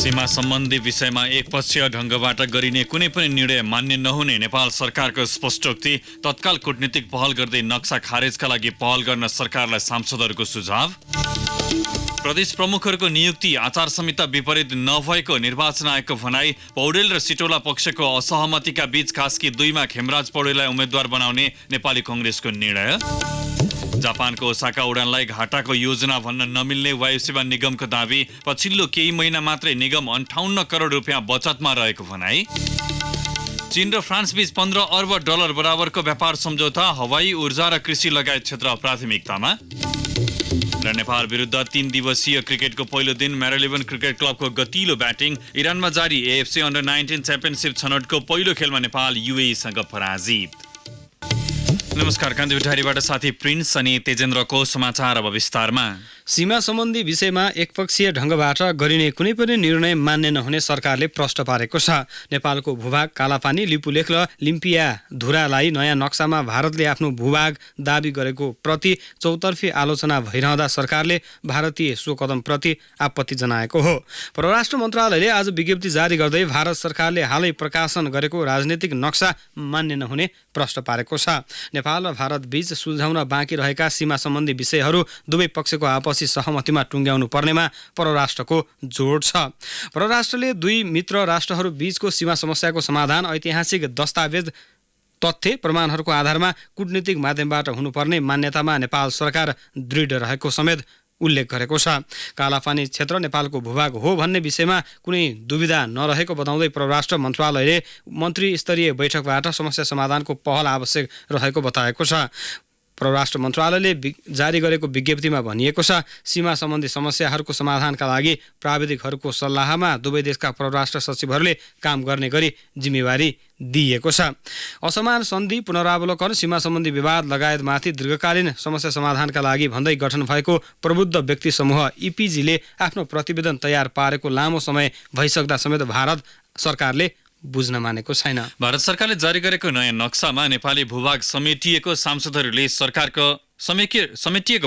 सीमा सम्बन्धी विषयमा एकपक्षीय ढङ्गबाट गरिने कुनै पनि निर्णय मान्य नहुने नेपाल सरकारको स्पष्टोक्ति। तत्काल कूटनीतिक पहल गर्दै नक्सा खारेजका लागि पहल गर्न सरकारलाई सांसदहरूको सुझाव। प्रदेश प्रमुखहरूको नियुक्ति आचार संहिता विपरीत नभएको निर्वाचन आयोगको भनाई। पौडेल र सिटौला पक्षको असहमतिका बीच कास्की 2 मा खेमराज पौडेललाई उम्मेद्वार बनाउने नेपाली कङ्ग्रेसको निर्णय। जापानको ओसाका उडानलाई घाटाको योजना भन्न नमिल्ने वायुसेवा निगमको दाबी। पछिल्लो केही महिना मात्रै निगम 58 करोड रुपियाँ बचतमा रहेको भनाई। चीन र फ्रान्स बीच 15 अर्ब डलर बराबरको व्यापार सम्झौता। हवाई, ऊर्जा र कृषि लगायत क्षेत्र प्राथमिकतामा। र नेपाल विरुद्ध 3 दिवसीय क्रिकेटको पहिलो दिन म्यारालिबन क्रिकेट क्लबको गतिलो ब्याटिङ। इरानमा जारी एएफसी अन्डर 19 च्याम्पियनसिप छनौटको पहिलो खेलमा नेपाल युएईसँग पराजित। नमस्कार, कान्ति भण्डारीबाट साथी प्रिन्स अनि तेजेन्द्रको समाचार अब विस्तारमा। सीमा सम्बन्धी विषयमा एकपक्षीय ढङ्गबाट गरिने कुनै पनि निर्णय मान्य नहुने सरकारले प्रश्न पारेको छ। नेपालको भूभाग कालापानी, लिपुलेख र लिम्पिया धुरालाई नयाँ नक्सामा भारतले आफ्नो भूभाग दाबी गरेको प्रति चौतर्फी आलोचना भइरहँदा सरकारले भारतीय सो कदमप्रति आपत्ति जनाएको हो। परराष्ट्र मन्त्रालयले आज विज्ञप्ति जारी गर्दै भारत सरकारले हालै प्रकाशन गरेको राजनीतिक नक्सा मान्य नहुने प्रश्न पारेको छ। नेपाल र भारत बीच सुल्झाउन बाँकी रहेका सीमा सम्बन्धी विषयहरू दुवै पक्षको आपसी सहमतिमा टुङ्ग्याउनु पर्नेमा परराष्ट्रको जोड छ। परराष्ट्रले दुई मित्र राष्ट्रहरू बीचको सीमा समस्याको समाधान ऐतिहासिक दस्तावेज, तथ्य प्रमाणहरूको आधारमा कूटनीतिक माध्यमबाट हुनुपर्ने मान्यतामा नेपाल सरकार दृढ रहेको समेत उल्लेख गरेको छ। कालापानी क्षेत्र नेपालको भूभाग हो भन्ने विषयमा कुनै दुविधा नरहेको बताउँदै परराष्ट्र मन्त्रालयले मन्त्री स्तरीय बैठकबाट समस्या समाधानको पहल आवश्यक रहेको बताएको छ। परराष्ट्र मन्त्रालयले जारी गरेको विज्ञप्तिमा भनिएको छ, सीमा सम्बन्धी समस्याहरूको समाधानका लागि प्राविधिकहरूको सल्लाहमा दुवै देशका परराष्ट्र सचिवहरूले काम गर्ने गरी जिम्मेवारी दिइएको छ। असमान सन्धि, पुनरावलोकन, सीमा सम्बन्धी विवाद लगायतमाथि दीर्घकालीन समस्या समाधानका लागि भन्दै गठन भएको प्रबुद्ध व्यक्ति समूह इपिजीले आफ्नो प्रतिवेदन तयार पारेको लामो समय भइसक्दा समेत भारत सरकारले बुझ्न मानेको छैन। भारत सरकारले जारी गरेको नयाँ नक्सामा नेपाली भूभाग समेटिएको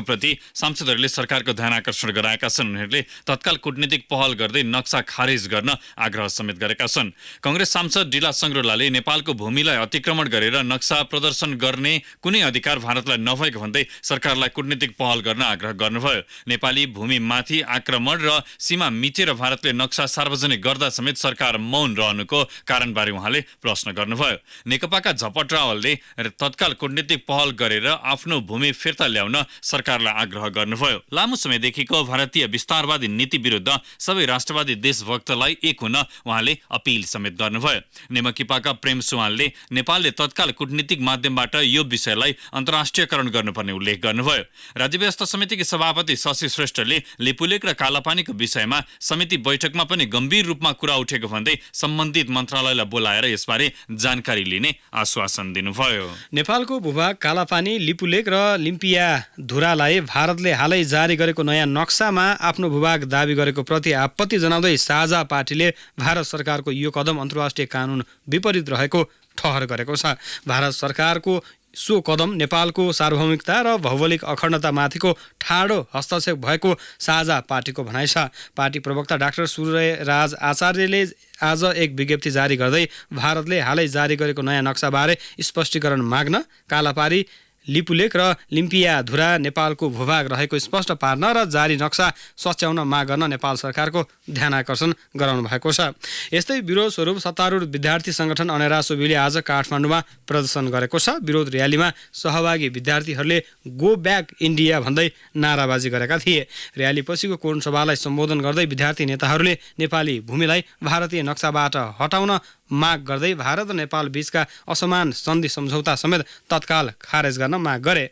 प्रति सांसदहरूले सरकारको ध्यान आकर्षण गराएका छन्। उनीहरूले तत्काल कूटनीतिक पहल गर्दै नक्सा खारेज गर्न आग्रह समेत गरेका छन्। कङ्ग्रेस सांसद डिला सङ्ग्रोलाले नेपालको भूमिलाई अतिक्रमण गरेर नक्सा प्रदर्शन गर्ने कुनै अधिकार भारतलाई नभएको भन्दै सरकारलाई कूटनीतिक पहल गर्न आग्रह गर्नुभयो। नेपाली भूमिमाथि आक्रमण र सीमा मिचेर भारतले नक्सा सार्वजनिक गर्दा समेत सरकार मौन रहनुको कारणबारे उहाँले प्रश्न गर्नुभयो। नेकपाका झपट रावलले तत्काल कूटनीतिक पहल गरेर आफ्नो भूमि फिर्ता ल्याउन सरकारलाई आग्रह गर्नुभयो। लामो समयदेखिको भारतीय विस्तारवादी नीति विरुद्ध सबै राष्ट्रवादी देशभक्तलाई एक हुन उहाँले अपिल समेत गर्नुभयो। नेमकिपाका प्रेम सुवालले नेपालले तत्काल कूटनीतिक माध्यमबाट यो विषयलाई अन्तर्राष्ट्रियकरण गर्नुपर्ने उल्लेख गर्नुभयो। राज्य व्यवस्था समितिकी सभापति शशि श्रेष्ठले लिपुलेख र कालापानीको विषयमा समिति बैठकमा पनि गम्भीर रूपमा कुरा उठेको भन्दै सम्बन्धित मन्त्रालयलाई बोलाएर यसबारे जानकारी लिने आश्वासन दिनुभयो। नेपालको भूभाग कालापानी, लिपुलेख र लिम्पिया धुरालाई भारतले हालै जारी गरेको नयाँ नक्सामा आफ्नो भूभाग दाबी गरेको प्रति आपत्ति जनाउँदै साझा पार्टीले भारत सरकारको यो कदम अन्तर्राष्ट्रिय कानुन विपरीत रहेको ठहर गरेको छ। भारत सरकारको सो कदम नेपालको सार्वभौमिकता र भौगोलिक अखण्डतामाथिको ठाडो हस्तक्षेप भएको साझा पार्टीको भनाइ छ। पार्टी प्रवक्ता डाक्टर सूर्यराज आचार्यले आज एक विज्ञप्ति जारी गर्दै भारतले हालै जारी गरेको नयाँ नक्साबारे स्पष्टीकरण माग्न, कालापानी, लिपुलेख र लिम्पिया धुरा नेपालको भूभाग रहेको स्पष्ट पार्न र जारी नक्सा सच्याउन माग गर्न नेपाल सरकारको ध्यान आकर्षण गराउनु भएको छ। यस्तै विरोध स्वरूप सत्तारूढ विद्यार्थी संगठन अनेरा सोभिले आज काठमाडौँमा प्रदर्शन गरेको छ। विरोध र्यालीमा सहभागी विद्यार्थीहरूले गो ब्याक इन्डिया भन्दै नाराबाजी गरेका थिए। र्याली पछिको कोण सभालाई सम्बोधन गर्दै विद्यार्थी नेताहरूले नेपाली भूमिलाई भारतीय नक्साबाट हटाउन माग गर्दै भारत र नेपाल बीचका असमान सन्धि सम्झौता समेत तत्काल खारेज गर्न माग गरे।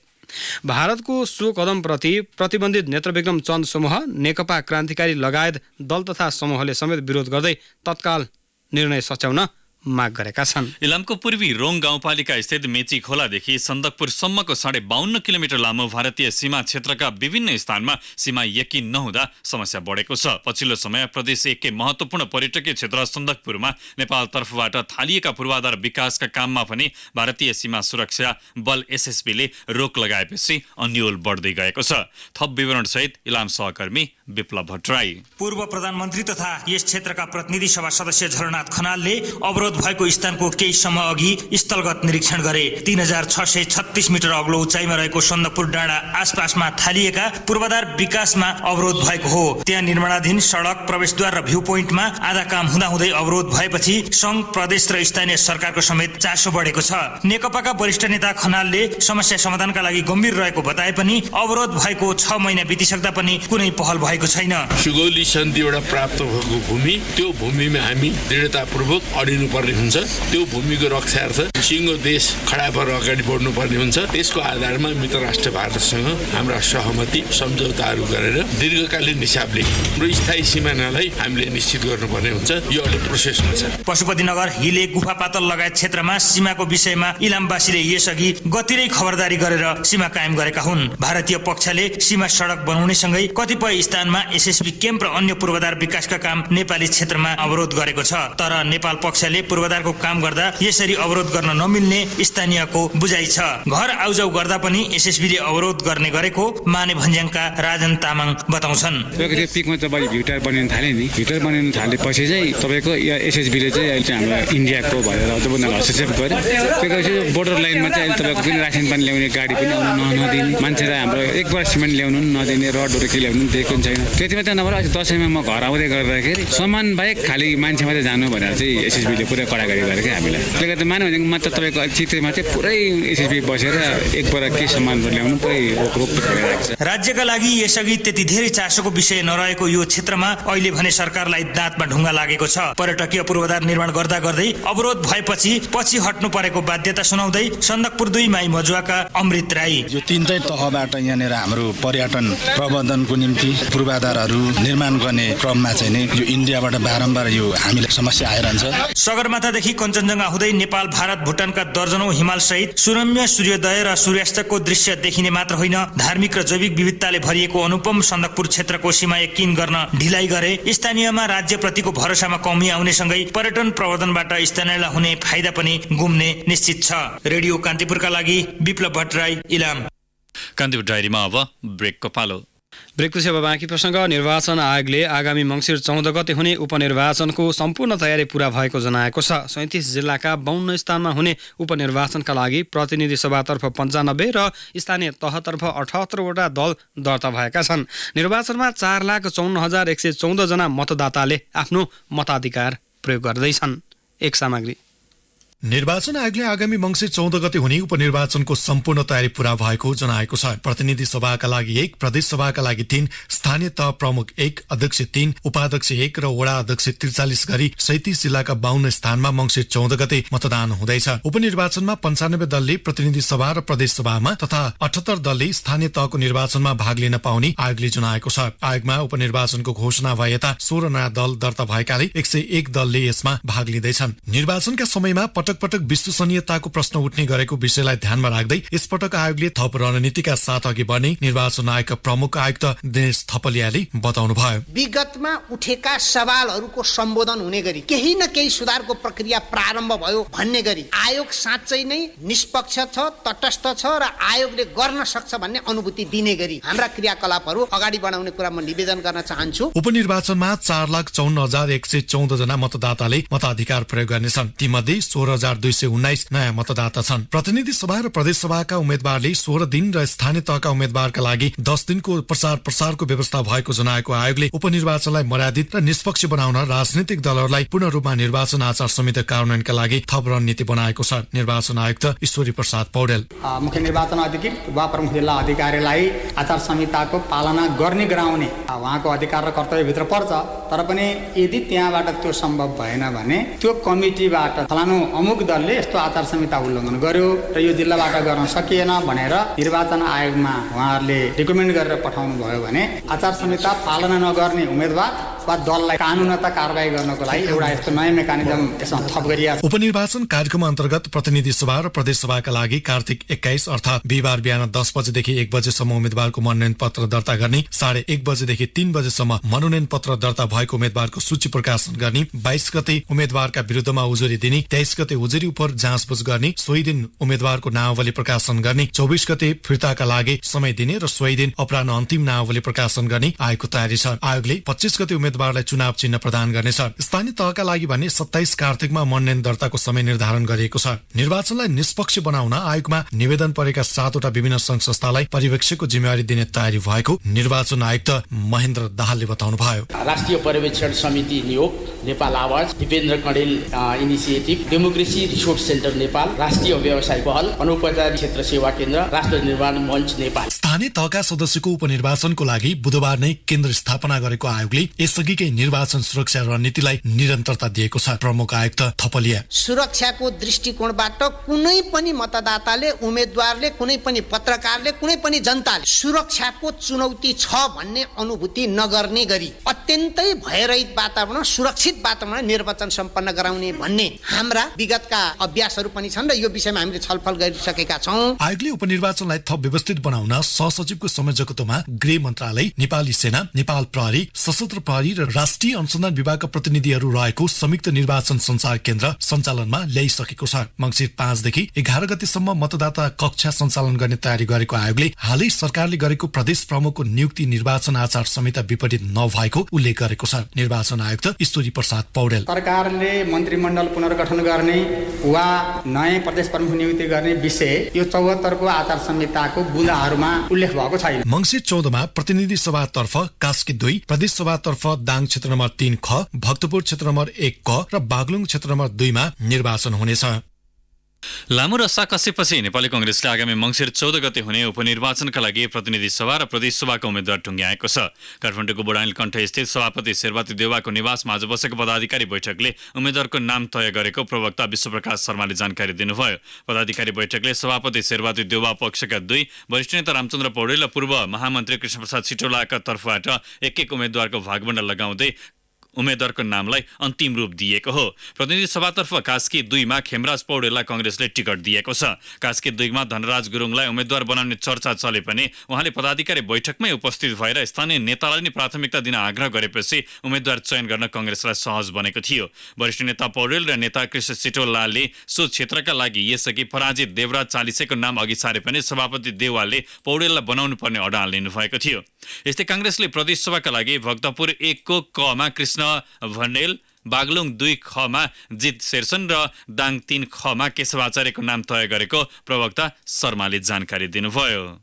भारतको सो कदमप्रति प्रतिबन्धित नेत्रविक्रम चन्द समूह, नेकपा क्रान्तिकारी लगायत दल तथा समूहले समेत विरोध गर्दै तत्काल निर्णय सच्याउन माग गरेका छन्। इलामको पूर्वी रोङ गाउँपालिका स्थित मेची खोलादेखि सन्दकपुरसम्मको 52.5 किलोमिटर लामो भारतीय सीमा क्षेत्रका विभिन्न स्थानमा सीमा यकी नहुँदा समस्या बढेको छ। पछिल्लो समय प्रदेश एककै महत्त्वपूर्ण पर्यटकीय क्षेत्र सन्दकपुरमा नेपाल तर्फबाट थालिएका पूर्वाधार विकासका काममा पनि भारतीय सीमा सुरक्षा बल एसएसबीले रोक लगाएपछि अन्यल बढ्दै गएको छ। थप विवरण सहित इलाम सहकर्मी विप्लव भट्टराई। पूर्व प्रधानमन्त्री तथा यस क्षेत्रका प्रतिनिधि सभा सदस्य झलनाथ खनालले अवरोध भएको स्थानको केही समय अघि स्थलगत निरीक्षण गरे। 3636 मिटर अग्लो उचाइमा रहेको सन्दकपुर डाँडा आसपासमा थालिएका पूर्वाधार विकासमा अवरोध भएको हो। त्यहाँ निर्माणाधीन सडक प्रवेशद्वार र भ्यू पोइन्टमा आधा काम हुँदाहुँदै अवरोध भएपछि संघ प्रदेश र स्थानीय सरकारको समेत चासो बढेको छ। नेकपाका वरिष्ठ नेता खनालले समस्या समाधानका लागि गम्भीर रहेको बताए पनि अवरोध भएको 6 महिना बितिसक्दा पनि कुनै पहल भएको छैन। सुगौली सन्धिबाट प्राप्त भएको भूमि, त्यो भूमिमा हामी दृढतापूर्वक अडिनु पर्ने हुन्छ। त्यो भूमिको रक्षार्थ सिङ्गो देश खडा भएर अगाडि बढ्नु पर्ने हुन्छ। त्यसको आधारमा मित्र राष्ट्र भारतसँग हाम्रा सहमति सम्झौताहरू गरेर दीर्घकालीन हिसाबले हाम्रो स्थायी सिमानालाई हामीले निश्चित गर्नुपर्ने हुन्छ। यो अहिले प्रोसेसमा छ। पशुपतिनगर, हिले, गुफा पातल लगायत क्षेत्रमा सीमाको विषयमा इलामवासीले यसअघि गतिरै खबरदारी गरेर सीमा कायम गरेका हुन्। भारतीय पक्षले सीमा सडक बनाउनेसँगै कतिपय स्थानमा एसएसबी क्याम्प र अन्य पूर्वाधार विकासका काम नेपाली क्षेत्रमा अवरोध गरेको छ। तर नेपाल पक्षले पूर्वाधारको काम गर्दा यसरी अवरोध गर्न नमिल्ने स्थानीयको बुझाइ छ। घर आउजाउ गर्दा पनि एसएसबीले अवरोध गर्ने गरेको माने भन्ज्याङका राजन तामाङ बताउँछन्। त्यो पिकमा त बढी भ्युटर बनिन थाल्यो नि। भ्युटर बनिन थालेपछि चाहिँ तपाईँको एसएसबीले चाहिँ अहिले चाहिँ हाम्रो इन्डियाको भनेर जब हस्तक्षेप गर्यो। त्यसपछि बोर्डर लाइनमा चाहिँ अहिले तपाईँको पनि रासन पानी ल्याउने गाडी पनि आउनु नदिने, मान्छेलाई हाम्रो एक बार सिमेन्ट ल्याउनु नदिने, रडहरू के ल्याउनु दिएको छैन। त्यति मात्रै नभएर अहिले दसैँमा म घर आउँदै गर्दाखेरि सामान बाहेक खालि मान्छे मात्रै जानु भनेर चाहिँ एसएसबीले पुरै कडाकडी गरे क्या हामीलाई। त्यसले गर्दा मानव भने मात्र तपाईँको चित्रमा चाहिँ पुरै एसएसबी बसेर एकबार के सामानहरू ल्याउनु पुरै रोक भइरहेको छ। राज्यका लागि यसअघि त्यति धेरै चासोको विषय नरहेको यो क्षेत्रमा अहिले भने सरकारलाई दाँतमा ढुङ्गा लागेको छ। पर्यटकीय पूर्वाधार निर्माण गर्दा गर्दै अवरोध भएपछि पछि हट्नु परेको बाध्यता सुनाउँदै सन्दकपुर 2 माई मजुवाका अमृत राई। यो तीनटै तहबाट यहाँनिर हाम्रो पर्यटन प्रबन्धनको निम्ति पूर्वाधारहरू निर्माण गर्ने क्रममा चाहिँ नै यो इन्डियाबाट बारम्बार यो हामीलाई समस्या आइरहन्छ। सगरमाथादेखि कञ्चनजङ्घा हुँदै नेपाल, भारत, भुटानका दर्जनौं हिमाल सहित सुरम्य सूर्योदय र सूर्यास्तको दृश्य देखिने मात्र होइन, धार्मिक र जैविक विविधताले भरिएको अनुपम सन्दकपुर क्षेत्रको सीमा यकिन गर्न ढिलाइ गरे स्थानीयमा राज्यप्रतिको भरोसामा कमी आउनेसँगै पर्यटन प्रवर्धनबाट स्थानीयलाई हुने फाइदा पनि गुम्ने निश्चित छ। रेडियो कान्तिपुरका लागि विप्लव भट्टराई, इलाम। कान्तिपुर डायरीमा अब ब्रेकको पालो। ब्रेकपछि अब बाँकी प्रसङ्ग। निर्वाचन आयोगले आगामी मङ्सिर 14 गते हुने उपनिर्वाचनको सम्पूर्ण तयारी पूरा भएको जनाएको छ। 37 जिल्लाका 52 स्थानमा हुने उपनिर्वाचनका लागि प्रतिनिधि सभातर्फ 95 र स्थानीय तहतर्फ 78 वटा दल दर्ता भएका छन्। निर्वाचनमा 4,54,114 जना मतदाताले आफ्नो मताधिकार प्रयोग गर्दैछन्। एक सामग्री। निर्वाचन आयोगले आगामी मङ्सिर 14 गते हुने उपनिर्वाचनको सम्पूर्ण तयारी पूरा भएको जनाएको छ। प्रतिनिधि सभाका लागि 1, प्रदेश सभाका लागि 3, स्थानीय तह प्रमुख 1, अध्यक्ष 3, उपाध्यक्ष 1 र वडा अध्यक्ष 43 गरी 37 जिल्लाका 52 स्थानमा मङ्सिर 14 गते मतदान हुँदैछ। उपनिर्वाचनमा 95 दलले प्रतिनिधि सभा र प्रदेश सभामा तथा 78 दलले स्थानीय तहको निर्वाचनमा भाग लिन पाउने आयोगले जनाएको छ। आयोगमा उपनिर्वाचनको घोषणा भए यता 16 नयाँ दल दर्ता भएकाले 101 दलले यसमा भाग लिँदैछन्। निर्वाचनका समयमा पटक विश्वसनीयताको प्रश्न उठ्ने गरेको विषयलाई ध्यानमा राख्दै यसपटक आयोगले थप रणनीतिका साथ अघि बढ्ने निर्वाचन आयोगका प्रमुख आयुक्त दिनेश थपलियाले बताउनुभयो। विगतमा उठेका सवालहरूको सम्बोधन हुने गरी केही न केही सुधारको प्रक्रिया प्रारम्भ भयो भन्ने गरी आयोग साँच्चै नै निष्पक्ष छ, तटस्थ छ र आयोगले गर्न सक्छ भन्ने अनुभूति दिने गरी हाम्रा क्रियाकलापहरू अगाडि बढाउने कुरा म निवेदन गर्न चाहन्छु। उपनिर्वाचनमा 4,54,114 जना मतदाताले मताधिकार प्रयोग गर्नेछन्। तीमध्ये 16,219 नयाँ मतदाता छन्। प्रतिनिधि सभा र प्रदेश सभाका उम्मेद्वारले 16 दिन र स्थानीय तहका उम्मेद्वारका लागि 10 दिनको प्रसारको व्यवस्था भएको जनाएको आयोगले उपनिर्वाचनलाई मर्यादित र निष्पक्ष बनाउन राजनीतिक दलहरूलाई पूर्ण रूपमा निर्वाचन आचार संहिता कार्यान्वयनका लागि थप रणनीति बनाएको छ। निर्वाचन आयुक्त ईश्वरी प्रसाद पौडेल। मुख्य निर्वाचन अधिकारी वा प्रमुख जिल्ला अधिकारीलाई आचार संहिताको पालना गर्ने गराउने उहाँको अधिकार र कर्तव्यभित्र पर्छ। तर पनि यदि त्यहाँबाट त्यो सम्भव भएन भने त्यो कमिटीबाट फलानु प्रमुख दलले यस्तो आचार संहिता उल्लङ्घन गर्यो र यो जिल्लाबाट गर्न सकिएन भनेर निर्वाचन आयोगमा उहाँहरूले रिकमेन्ड गरेर पठाउनु भयो भने आचार संहिता पालना नगर्ने उम्मेदवार वा दललाई कानुनता कारबाही गर्नको लागि एउटा यस्तो नयाँ मेकानिजम यसमा थप गरिएको छ। उपनिर्वाचन कार्यक्रम अन्तर्गत प्रतिनिधि सभा र प्रदेश सभाका लागि कार्तिक 21 अर्थात् बिहिबार बिहान 10 बजेदेखि 1 बजेसम्म उम्मेद्वारको मनोनयन पत्र दर्ता गर्ने, 1:30 बजेदेखि 3 बजेसम्म मनोनयन पत्र दर्ता भएको उम्मेद्वारको सूची प्रकाशन गर्ने, 22 गते उम्मेद्वारका विरुद्धमा उजुरी दिने, 23 गते उजुरी उप जाँचबुझ गर्ने, सोही दिन उम्मेद्वारको नामावली प्रकाशन गर्ने, 24 गते फिर्ताका लागि समय दिने र सोही दिन अपराह्न अन्तिम नामावली प्रकाशन गर्ने आयोगको तयारी छ। आयोगले 25 गते उम्मेद्वारलाई चुनाव चिन्ह प्रदान गर्नेछ। स्थानीय तहका लागि भने 27 कार्तिकमा मनोनयन दर्ताको समय निर्धारण गरिएको छ। निर्वाचनलाई निष्पक्ष बनाउन आयोगमा निवेदन परेका 7वटा विभिन्न संघ संस्थालाई पर्यवेक्षकको जिम्मेवारी दिने तयारी भएको निर्वाचन आयुक्त महेन्द्र दाहालले बताउनुभयो। राष्ट्रिय पर्यवेक्षण समिति नियोग, नेपाल आवाज, दिपेन्द्र कणेल initiative, democracy resource centre Nepal, राष्ट्रिय व्यवसाय पहल, अनौपचारिक क्षेत्र सेवा केन्द्र, राष्ट्र निर्माण मञ्च नेपाल। स्थानीय तहका सदस्यको उपनिर्वाचनको लागि बुधबार नै केन्द्र स्थापना गरेको आयोगले यसअघिकै निर्वाचन सुरक्षा रणनीतिलाई निरन्तरता दिएको छ। प्रमुख आयुक्त थपलिया सुरक्षाको दृष्टिकोणबाट कुनै पनि मतदाताले, उम्मेद्वारले, कुनै पनि पत्रकारले, कुनै पनि जनताले सुरक्षाको चुनौती छ भन्ने अनुभूति नगर्ने गरी अत्यन्तै भयरहित वातावरण, सुरक्षित वातावरण निर्वाचन सम्पन्न गराउने भन्ने हाम्रा विगतका अभ्यासहरू पनि छन् र यो विषयमा हामीले छलफल गरिसकेका छौं। आयोगले उपनिर्वाचनलाई थप व्यवस्थित बनाउन सहसचिवको संयोजकत्वमा गृह मन्त्रालय, नेपाली सेना, नेपाल प्रहरी, सशस्त्र प्रहरी र राष्ट्रिय अनुसन्धान विभागका प्रतिनिधिहरू रहेको संयुक्त निर्वाचन संचार केन्द्र सञ्चालनमा ल्याइसकेको छ। मङ्सिर 5 देखि 11 गतेसम्म मतदाता कक्षा सञ्चालन गर्ने तयारी गरेको आयोगले हालै सरकारले गरेको प्रदेश प्रमुखको नियुक्ति निर्वाचन आचार संहिता विपरीत नभएको उल्लेख गरेको छ। निर्वाचन आयुक्त ईश्वरी प्रसाद पौडेल सरकारले मन्त्रीमण्डल पुनर्गठन गर्ने वा नयाँ प्रदेश प्रमुख नियुक्ति गर्ने विषय यो 74 को आचार संहिताको बुँदाहरूमा उल्लेख भएको छैन। मङ्सिर 14 मा प्रतिनिधि सभातर्फ कास्की 2, प्रदेश सभातर्फ दाङ क्षेत्र नम्बर 3 ख, भक्तपुर क्षेत्र नम्बर 1 क र बागलुङ क्षेत्र नम्बर 2 मा निर्वाचन हुनेछ। लामो रस्सा कसेपछि नेपाली कंग्रेसले आगामी मङ्सिर 14 गते हुने उपनिर्वाचनका लागि प्रतिनिधि सभा र प्रदेश सभाका उम्मेद्वार टुङ्ग्याएको छ। काठमाडौँको बुढानील कण्ठ स्थित सभापति शेरबहादुर देउवाको निवासमा आज बसेको पदाधिकारी बैठकले उम्मेद्वारको नाम तय गरेको प्रवक्ता विश्वप्रकाश शर्माले जानकारी दिनुभयो। पदाधिकारी बैठकले सभापति शेरबहादुर देउवा पक्षका 2, वरिष्ठ नेता रामचन्द्र पौडेल र पूर्व महामन्त्री कृष्णप्रसाद सिटौलाका तर्फबाट एक उम्मेद्वारको भागबण्डा लगाउँदै उम्मेद्वारको नामलाई अन्तिम रूप दिएको हो। प्रतिनिधि सभातर्फ कास्की 2 मा खेमराज पौडेललाई कंग्रेसले टिकट दिएको छ। कास्की 2 मा धनराज गुरुङलाई उम्मेद्वार बनाउने चर्चा चले पनि उहाँले पदाधिकारी बैठकमै उपस्थित भएर स्थानीय नेतालाई नै प्राथमिकता दिन आग्रह गरेपछि उम्मेद्वार चयन गर्न कंग्रेसलाई सहज बनेको थियो। वरिष्ठ नेता पौडेल र नेता कृष्ण सिटौलाले सो क्षेत्रका लागि यसअघि पराजित देवराज चालिसेको नाम अघि सारे पनि सभापति देउवाले पौडेललाई बनाउनु पर्ने अडान लिनुभएको थियो। यस्तै कांग्रेसले प्रदेश सभाका लागि भक्तपुर 1 को क मा कृष्ण भनेल, बागलुङ 2 ख मा जित शेरसन र दाङ 3 ख मा केशव आचार्यको नाम तय गरेको प्रवक्ता शर्माले जानकारी दिनुभयो।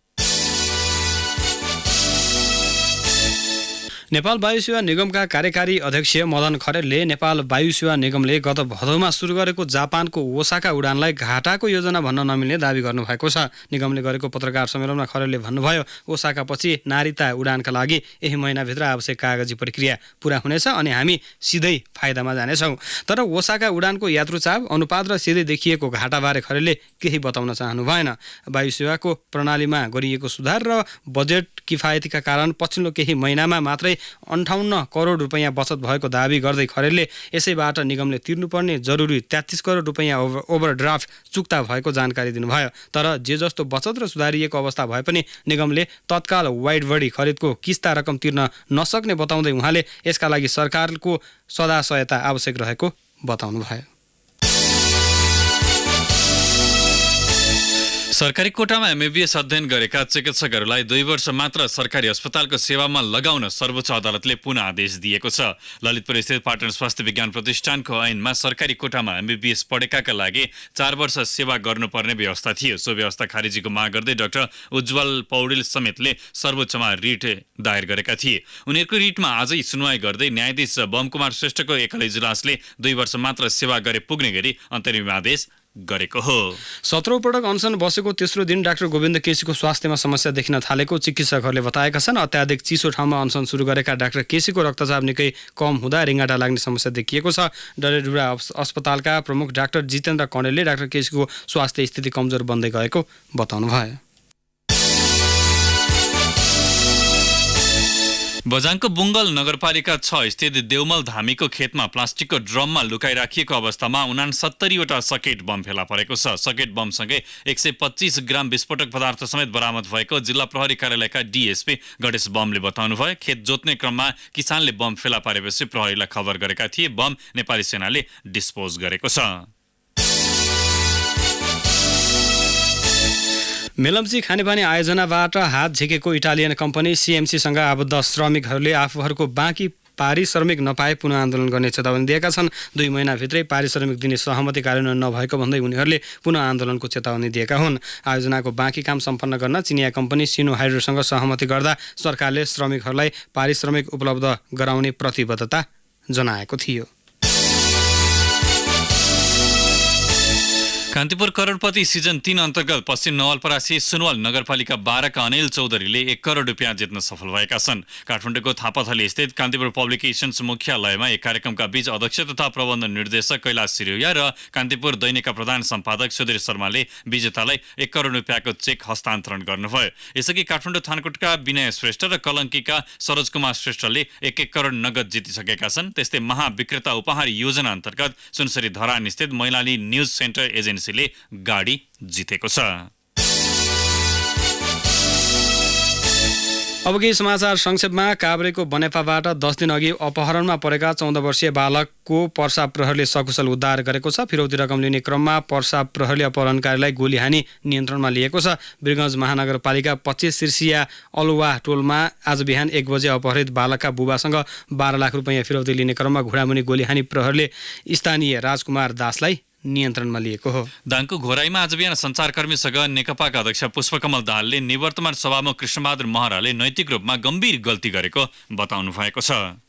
नेपाल वायु सेवा निगमका कार्यकारी अध्यक्ष मदन खरेलले नेपाल वायु सेवा निगमले गत भदौमा सुरु गरेको जापानको ओसाका उडानलाई घाटाको योजना भन्न नमिल्ने दावी गर्नुभएको छ। निगमले गरेको पत्रकार सम्मेलनमा खरेलले भन्नुभयो, ओसाकापछि नारिता उडानका लागि यही महिनाभित्र आवश्यक कागजी प्रक्रिया पूरा हुनेछ अनि हामी सिधै फाइदामा जानेछौँ। तर ओसाका उडानको यात्रुचाप, अनुपात र सिधै देखिएको घाटाबारे खरेलले केही बताउन चाहनु भएन। वायु सेवाको प्रणालीमा गरिएको सुधार र बजेट किफायतीका कारण पछिल्लो केही महिनामा मात्रै 58 करोड रुपैयाँ बचत भएको दावी गर्दै खरेलले यसैबाट निगमले तिर्नुपर्ने जरुरी 33 करोड रुपैयाँ ओभरड्राफ्ट चुक्ता भएको जानकारी दिनुभयो। तर जे जस्तो बचत र सुधारिएको अवस्था भए पनि निगमले तत्काल वाइड बडी खरिदको किस्ता रकम तिर्न नसक्ने बताउँदै उहाँले यसका लागि सरकारको सदा सहायता आवश्यक रहेको बताउनुभयो। सरकारी कोटामा एमबीबीएस अध्ययन गरेका चिकित्सकहरूलाई 2 वर्ष मात्र सरकारी अस्पतालको सेवामा लगाउन सर्वोच्च अदालतले पुनः आदेश दिएको छ। ललितपुर स्थित पाटन स्वास्थ्य विज्ञान प्रतिष्ठानको ऐनमा सरकारी कोटामा एमबीबीएस पढेकाका लागि 4 वर्ष सेवा गर्नुपर्ने व्यवस्था थियो। सो व्यवस्था खारिजीको माग गर्दै डाक्टर उज्जवल पौडेल समेतले सर्वोच्चमा रिट दायर गरेका थिए। उनीहरूको रिटमा आजै सुनवाई गर्दै न्यायाधीश बमकुमार श्रेष्ठको एकल इजलासले 2 वर्ष मात्र सेवा गरे पुग्ने गरी अन्तरिम आदेश गरेको हो। 17औं पटक अनसन बसेको तेस्रो दिन डाक्टर गोविन्द केसीको स्वास्थ्यमा समस्या देखिन थालेको चिकित्सकहरूले बताएका छन्। अत्याधिक चिसो ठाउँमा अनसन सुरु गरेका डाक्टर केसीको रक्तचाप निकै कम हुँदा रिङ्गाटा लाग्ने समस्या देखिएको छ। डडेलधुरा अस्पतालका प्रमुख डाक्टर जितेन्द्र कणेलले डाक्टर केसीको स्वास्थ्य स्थिति कमजोर बन्दै गएको बताउनुभयो। बझाङको बुङ्गल नगरपालिका 6 स्थित देउमल धामीको खेतमा प्लास्टिकको ड्रममा लुकाइ राखिएको अवस्थामा 69वटा सकेट बम फेला परेको छ। सकेट बमसँगै 125 ग्राम विस्फोटक पदार्थ समेत बरामद भएको जिल्ला प्रहरी कार्यालयका डीएसपी गणेश बमले बताउनुभयो। खेत जोत्ने क्रममा किसानले बम फेला पारेपछि प्रहरीलाई खबर गरेका थिए। बम नेपाली सेनाले डिस्पोज गरेको छ। मेलम्ची खानेपानी आयोजनाबाट हात झिकेको इटालियन कम्पनी सीएमसीसँग आबद्ध श्रमिकहरूले आफूहरूको बाँकी पारिश्रमिक नपाए पुनः आन्दोलन गर्ने चेतावनी दिएका छन्। 2 महिनाभित्रै पारिश्रमिक दिने सहमति कार्यान्वयन नभएको भन्दै उनीहरूले पुनः आन्दोलनको चेतावनी दिएका हुन्। आयोजनाको बाँकी काम सम्पन्न गर्न चिनिया कम्पनी सिनो हाइड्रोसँग सहमति गर्दा सरकारले श्रमिकहरूलाई पारिश्रमिक उपलब्ध गराउने प्रतिबद्धता जनाएको थियो। कान्तिपुर करोडपति सिजन 3 अन्तर्गत पश्चिम नवलपरासी सुनवल नगरपालिका 12 का अनिल चौधरीले 1 करोड रुपियाँ जित्न सफल भएका छन्। काठमाडौँको थापाथली स्थित कान्तिपुर पब्लिकेशन्स मुख्यालयमा एक कार्यक्रमका बीच अध्यक्ष तथा प्रबन्ध निर्देशक कैलाश सिरोया र कान्तिपुर दैनिकका प्रधान सम्पादक सुधीर शर्माले विजेतालाई 1 करोड रुपियाँको चेक हस्तान्तरण गर्नुभयो। यसअघि काठमाडौँ थानकोटका विनय श्रेष्ठ र कलङ्कीका सरोज कुमार श्रेष्ठले 1-1 करोड नगद जितिसकेका छन्। त्यस्तै महाविक्रेता उपहार योजना अन्तर्गत सुनसरी धरान स्थित मैलाली न्युज सेन्टर एजेन्सीले गाडी जितेको छ। अब केही समाचार संक्षेपमा। काभ्रेको बनेपाबाट 10 दिन अघि अपहरणमा परेका 14 वर्षीय बालकको पर्सा प्रहरीले सकुशल उद्धार गरेको छ। फिरौती रकम लिने क्रममा पर्सा प्रहरीले अपहरणकारीलाई गोली हानी नियन्त्रणमा लिएको छ। वीरगञ्ज महानगरपालिका 25 शीर्षिया अलुवा टोलमा आज बिहान 1 बजे अपहरित बालकका बुबासँग 12 लाख रुपैयाँ फिरौती लिने क्रममा घुडामुनि गोली हानी प्रहरीले स्थानीय राजकुमार दासलाई नियन्त्रणमा लिएको हो। दाङको घोराईमा आज बिहान सञ्चारकर्मीसँग नेकपाका अध्यक्ष पुष्पकमल दाहालले निवर्तमान सभामुख कृष्णबहादुर महराले नैतिक रूपमा गम्भीर गल्ती गरेको बताउनु भएको छ।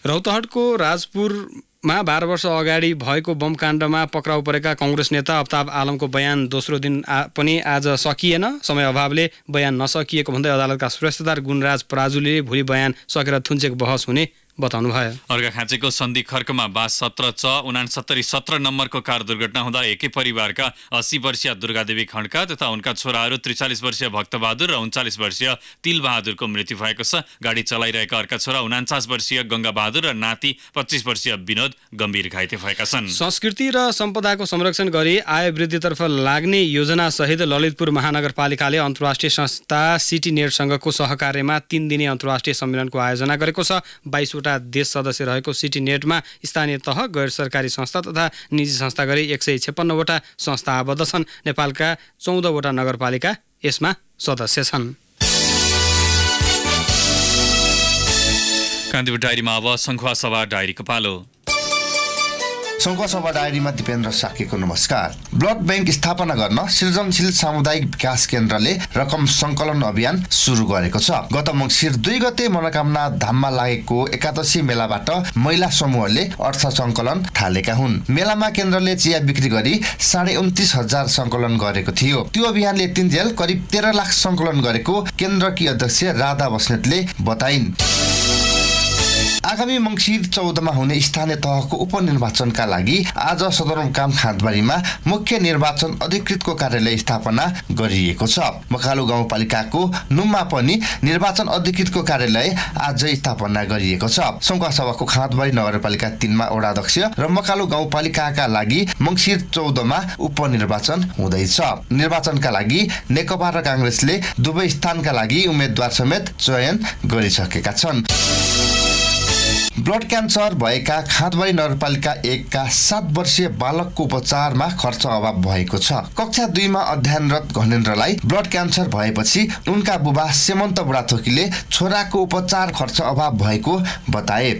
रौतहटको राजपुरमा 12 वर्ष अगाडि भएको बम काण्डमा पक्राउ परेका कांग्रेस नेता अफ्ताब आलमको बयान दोस्रो दिन पनि आज सकिएन। समय अभावले बयान नसकिएको भन्दै अदालतका सुरक्षादार गुणराज पराजुलीले भोलि बयान सकेर थुन्चेक बहस हुने बताउनुभयो। अर्घाखाँचीको सन्धि खर्कमा 62 नम्बरको कार दुर्घटना हुँदा एकै परिवारका 80 वर्षीय दुर्गादेवी खड्का तथा उनका छोराहरू 43 वर्षीय भक्तबहादुर र 39 वर्षीय तिलबहादुरको मृत्यु भएको छ। गाडी चलाइरहेका अर्का छोरा 49 वर्षीय गङ्गाबहादुर र नाति 25 वर्षीय विनोद गम्भीर घाइते भएका छन्। संस्कृति र सम्पदाको संरक्षण गरी आय वृद्धितर्फ लाग्ने योजना सहित ललितपुर महानगरपालिकाले अन्तर्राष्ट्रिय संस्था सिटी नेटसँगको सहकार्यमा 3 दिने अन्तर्राष्ट्रिय सम्मेलनको आयोजना गरेको छ। 22 देश सदस्य रहेको सिटी नेटमा स्थानीय तह, गैर सरकारी संस्था तथा निजी संस्था गरी 156 वटा संस्था आबद्ध छन्। नेपालका 14 वटा नगरपालिका यसमा सदस्य छन्। कान्तिपुर डायरीमा अब सङ्खुवा सभा डायरीको पालो। सङ्खुवा सभा डायरीमा दिपेन्द्र साकेको नमस्कार। ब्लड बैंक स्थापना गर्न सृजनशील सामुदायिक विकास केन्द्रले रकम सङ्कलन अभियान सुरु गरेको छ। गत मङ्सिर 2 गते मनोकामना धाममा लागेको 81 मेलाबाट महिला समूहले अर्थ सङ्कलन थालेका हुन्। मेलामा केन्द्रले चिया बिक्री गरी 29,500 सङ्कलन गरेको थियो। त्यो अभियानले तिनजेल करिब 13 लाख सङ्कलन गरेको केन्द्रकी अध्यक्ष राधा बस्नेतले बताइन्। आगामी मङ्सिर 14 हुने स्थानीय तहको उपनिर्वाचनका लागि आज सदरमुकाम खाँदबारीमा मुख्य निर्वाचन अधिकृतको कार्यालय स्थापना गरिएको छ। मकालु गाउँपालिकाको नुममा पनि निर्वाचन अधिकृतको कार्यालय आज स्थापना गरिएको छ। सङ्खुवा सभाको खाँदबारी नगरपालिका 3 मा वडा अध्यक्ष र मकालु गाउँपालिकाका लागि मङ्सिर 14 मा उपनिर्वाचन हुँदैछ। निर्वाचनका लागि नेकपा र कांग्रेसले दुवै स्थानका लागि उम्मेदवार समेत चयन गरिसकेका छन्। ब्लड क्यान्सर भएका खाँदबारी नगरपालिका 1 का 7 वर्षीय बालकको उपचारमा खर्च अभाव भएको छ। कक्षा 2 मा अध्ययनरत घनेन्द्रलाई ब्लड क्यान्सर भएपछि उनका बुबा सेमन्त बुढाथोकीले छोराको उपचार खर्च अभाव भएको बताए।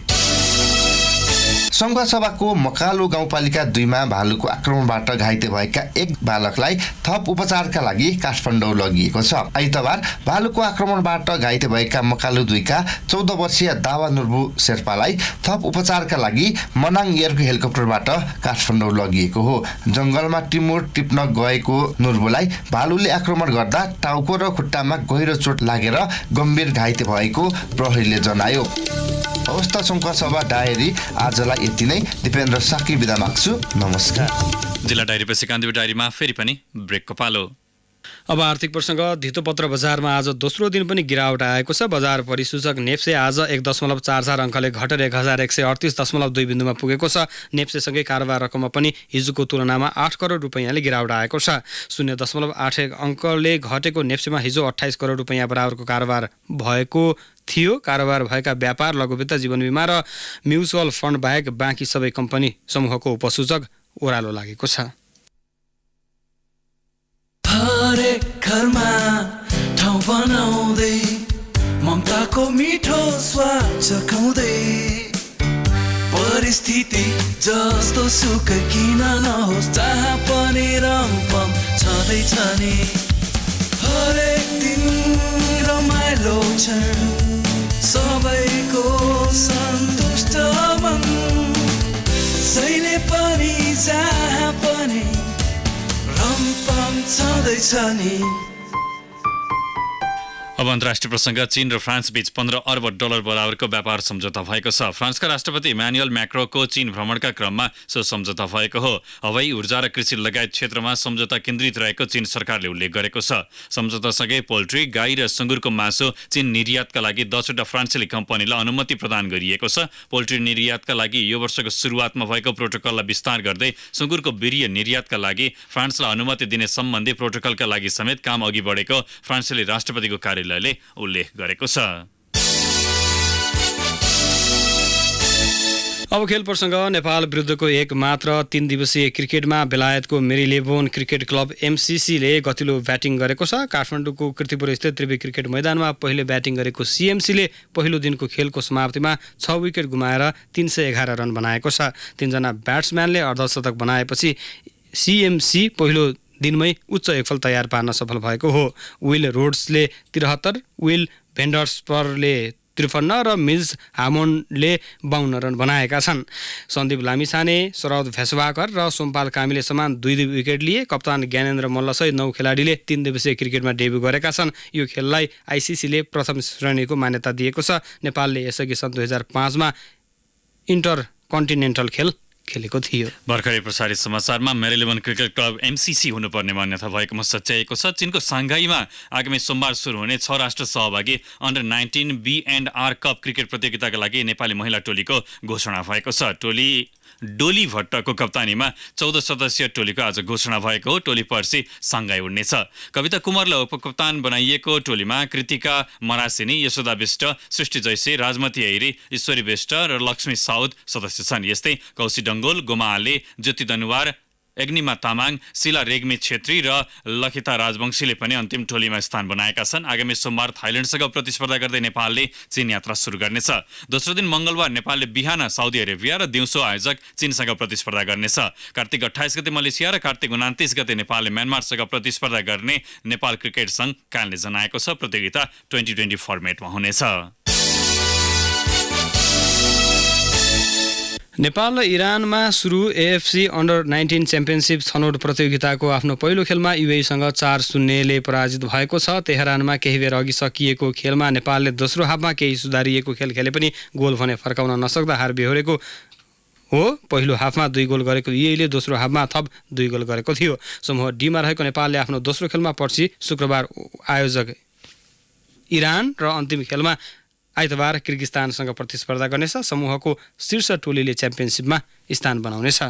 सङ्घसभाको मकालु गाउँपालिका 2 मा भालुको आक्रमणबाट घाइते भएका एक बालकलाई थप उपचारका लागि काठमाडौँ लगिएको छ। आइतबार भालुको आक्रमणबाट घाइते भएका मकालु 2 का 14 वर्षीय दावा नुर्बु शेर्पालाई थप उपचारका लागि मनाङ एयरको हेलिकप्टरबाट काठमाडौँ लगिएको हो। जंगलमा टिमुर टिप्न गएको नुर्बुलाई भालुले आक्रमण गर्दा टाउको र खुट्टामा गहिरो चोट लागेर गम्भीर घाइते भएको प्रहरीले जनायो। अवस्था सङ्घसभा डायरी आजलाई यति नै। दिपेन्द्र साकी बिदा माग्छु। नमस्कार। जिल्ला डायरीपछि कान्तिपुर डायरीमा फेरि पनि ब्रेकको पालो। अब आर्थिक प्रसङ्ग। धितोपत्र बजारमा आज दोस्रो दिन पनि गिरावट आएको छ। बजार परिसूचक नेप्से आज 1.44 अङ्कले घटेर 1038.2 बिन्दुमा पुगेको छ। नेप्सेसँगै कारोबार रकममा पनि हिजोको तुलनामा 8 करोड रुपैयाँले गिरावट आएको छ। 0.81 अङ्कले घटेको नेप्सेमा हिजो 28 करोड रुपैयाँ बराबरको कारोबार भएको थियो। कारोबार भएका व्यापार, लघुवित्त, जीवन बिमा र म्युचुअल फन्ड बाहेक बाँकी सबै कम्पनी समूहको उपसूचक ओह्रालो लागेको छ। हरेक घरमा ठाउँ बनाउँदै ममताको मिठो स्वाद चखाउँदै परिस्थिति जस्तो सुकै किन नहोस् जहाँ पनि रमपम छँदैछ नि। हरेक दिन रमाइलो क्षण सबैको सन्तुष्ट मन जहिले पनि जहाँ पनि रमपम छँदैछ नि। अब अन्तर्राष्ट्रिय प्रसङ्ग। चीन र फ्रान्स बीच 15 अर्ब डलर बराबरको व्यापार सम्झौता भएको छ। फ्रान्सका राष्ट्रपति इमानुएल म्याक्रोको चीन भ्रमणका क्रममा सो सम्झौता भएको हो। हवाई, ऊर्जा र कृषि लगायत क्षेत्रमा सम्झौता केन्द्रित रहेको चीन सरकारले उल्लेख गरेको छ। सम्झौतासँगै पोल्ट्री, गाई र सुँगुरको मासु चीन निर्यातका लागि 10वटा फ्रान्सेली कम्पनीलाई अनुमति प्रदान गरिएको छ। पोल्ट्री निर्यातका लागि यो वर्षको सुरुवातमा भएको प्रोटोकललाई विस्तार गर्दै सुँगुरको वीर्य निर्यातका लागि फ्रान्सलाई अनुमति दिने सम्बन्धी प्रोटोकलका लागि समेत काम अघि बढेको फ्रान्सेली राष्ट्रपतिको कार्यालयले उल्लेख गरेको छ। अब खेल प्रसङ्ग। नेपाल विरुद्धको एक मात्र 3 दिवसीय क्रिकेटमा बेलायतको मेरीलेबोन क्रिकेट क्लब MCCले गतिलो ब्याटिङ गरेको छ। काठमाडौँको कीर्तिपुर स्थित त्रिवी क्रिकेट मैदानमा पहिले ब्याटिङ गरेको CMCले पहिलो दिनको खेलको समाप्तिमा 6 विकेट गुमाएर 311 रन बनाएको छ। 3 जना ब्याट्सम्यानले अर्धशतक बनाएपछि CMC पहिलो दिनमै उच्च एकफल तयार पार्न सफल भएको हो। विल रोड्सले 73, विल भेन्डर्सपरले 53 र मिल्स हामोन्डले 52 रन बनाएका छन्। सन्दीप लामिछाने, शरद भेसवाकर र सोमपाल कामीले समान 2 विकेट लिए। कप्तान ज्ञानेन्द्र मल्लसहित 9 खेलाडीले 3 दिवसीय क्रिकेटमा डेब्यू गरेका छन्। यो खेललाई ICCले प्रथम श्रेणीको मान्यता दिएको छ। नेपालले यसअघि सन् 2005 मा इन्टर कन्टिनेन्टल खेल खेलेको थियो। भर्खरै प्रसारित समाचारमा मेरीलेबोन क्रिकेट क्लब MCC हुनुपर्ने मान्यता भएकोमा सच्याएको छ। चीनको साङ्घाईमा आगामी सोमबार सुरु हुने 6 राष्ट्र सहभागी अन्डर 19 B&R कप क्रिकेट प्रतियोगिताका लागि नेपाली महिला टोलीको घोषणा भएको छ। डोली भट्टको कप्तानीमा 14 सदस्यीय टोलीको आज घोषणा भएको हो। टोली पर्सि साङ्घाई उड्नेछ। कविता कुमारलाई उपकप्तान बनाइएको टोलीमा कृतिका मरासिनी, यशोदा विष्ट, सृष्टि जैसे, राजमती ऐरी, ईश्वरी विष्ट र लक्ष्मी साउद सदस्य छन्। यस्तै कौशी डङ्गोल, गोमा आले, ज्योति दनुवार, एग्निमा तामाङ, शिला रेग्मी छेत्री र लखिता राजवंशीले पनि अन्तिम टोलीमा स्थान बनाएका छन्। आगामी सोमबार थाइल्यान्डसँग प्रतिस्पर्धा गर्दै नेपालले चीन यात्रा सुरु गर्नेछ। दोस्रो दिन मङ्गलबार नेपालले बिहान साउदी अरेबिया र दिउँसो आयोजक चीनसँग प्रतिस्पर्धा गर्नेछ। कार्तिक 28 गते मलेसिया र कार्तिक 29 गते नेपालले म्यानमारसँग प्रतिस्पर्धा गर्ने नेपाल क्रिकेट सङ्घ कानले जनाएको छ। प्रतियोगिता 2020 फर्मेटमा हुनेछ। नेपाल र इरानमा सुरु AFC अन्डर 19 च्याम्पियनसिप छनौट प्रतियोगिताको आफ्नो पहिलो खेलमा UAE-सँग 4-0ले पराजित भएको छ। तेहरानमा केही बेर अघि सकिएको खेलमा नेपालले दोस्रो हाफमा केही सुधारिएको खेल खेले पनि गोल भने फर्काउन नसक्दा हार बेहोरेको हो। पहिलो हाफमा 2 गोल गरेको UAE-ले दोस्रो हाफमा थप 2 गोल गरेको थियो। समूह D मा रहेको नेपालले आफ्नो दोस्रो खेलमा पर्सि शुक्रबार आयोजक इरान र अन्तिम खेलमा आइतबार किर्गिस्तानसँग प्रतिस्पर्धा गर्नेछ। समूहको शीर्ष टोलीले च्याम्पियनसिपमा स्थान बनाउनेछ।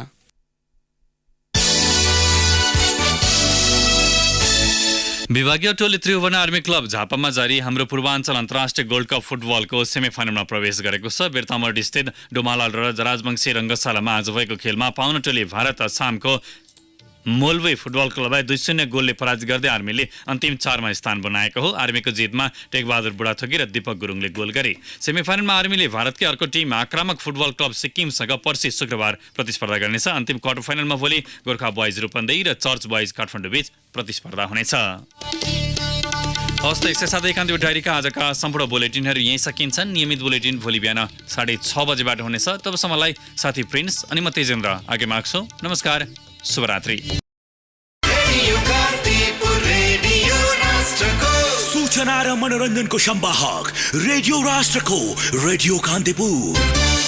विभागीय टोली त्रिभुवन आर्मी क्लब झापामा जारी हाम्रो पूर्वाञ्चल अन्तर्राष्ट्रिय गोल्ड कप फुटबलको सेमिफाइनलमा प्रवेश गरेको छ। बेर्तामोड स्थित डोमालाल र राजवंशी रङ्गशालामा आज भएको खेलमा पाहुना टोली भारत आसामको मोलवे फुटबल क्लबलाई 2-0 गोलले पराजित गर्दै आर्मीले अन्तिम 4मा स्थान बनाएको हो। आर्मीको जितमा टेकबहादुर बुढाथोकी र दीपक गुरुङले गोल गरे। सेमिफाइनलमा आर्मीले भारतकै अर्को टिम आक्रामक फुटबल क्लब सिक्किमसँग पर्सि शुक्रबार प्रतिस्पर्धा गर्नेछ। अन्तिम क्वार्टर फाइनलमा भोलि गोर्खा बोइज रूपन्देही र चर्च बोइज काठमाडौँ बीच प्रतिस्पर्धा हुनेछ। हस्त 107 एकान्तिक डायरीका आजका सम्पूर्ण बुलेटिनहरू यहीँ सकिन्छन्। नियमित बुलेटिन भोलि बिहान 6:30 बजेबाट हुनेछ। तबसम्मलाई साथी प्रिन्स अनि म तेजेन्द्र आगे माग्छु। नमस्कार, शुभरात्रि। सूचना र मनोरञ्जनको संवाहक रेडियो राष्ट्रको रेडियो कान्तिपुर।